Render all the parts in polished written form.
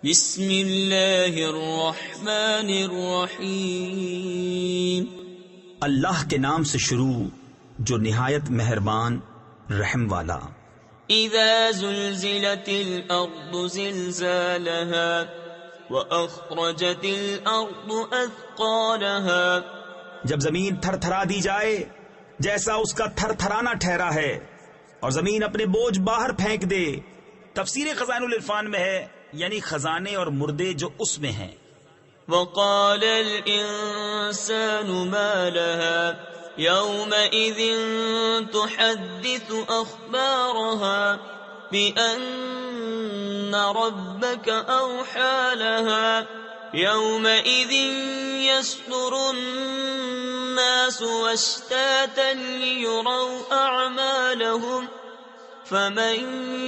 بسم اللہ الرحمن الرحیم، اللہ کے نام سے شروع جو نہایت مہربان رحم والا۔ اذا زلزلت الارض زلزالها واخرجت الارض اثقالها، جب زمین تھر تھرا دی جائے جیسا اس کا تھر تھرانا ٹھہرا ہے، اور زمین اپنے بوجھ باہر پھینک دے۔ تفسیر خزائن العرفان میں ہے یعنی خزانے اور مردے جو اس میں ہیں۔ وقال الانسان ما لها يومئذ تحدث اخبارها بان ربك اوحى لها يومئذ يصدر الناس اشتاتا ليروا اعمالهم فمن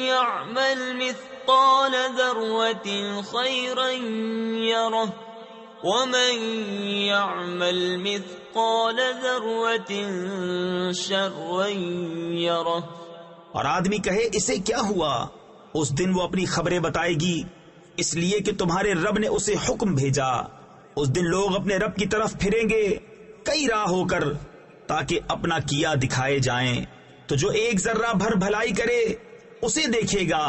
يعمل مثقال ذرة خيرا يره ومن يعمل مثقال ذرة شرا يره۔ اور آدمی کہے اسے کیا ہوا؟ اس دن وہ اپنی خبریں بتائے گی، اس لیے کہ تمہارے رب نے اسے حکم بھیجا۔ اس دن لوگ اپنے رب کی طرف پھریں گے کئی راہ ہو کر تاکہ اپنا کیا دکھائے جائیں۔ تو جو ایک ذرہ بھر بھلائی کرے اسے دیکھے گا،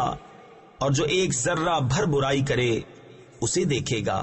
اور جو ایک ذرہ بھر برائی کرے اسے دیکھے گا۔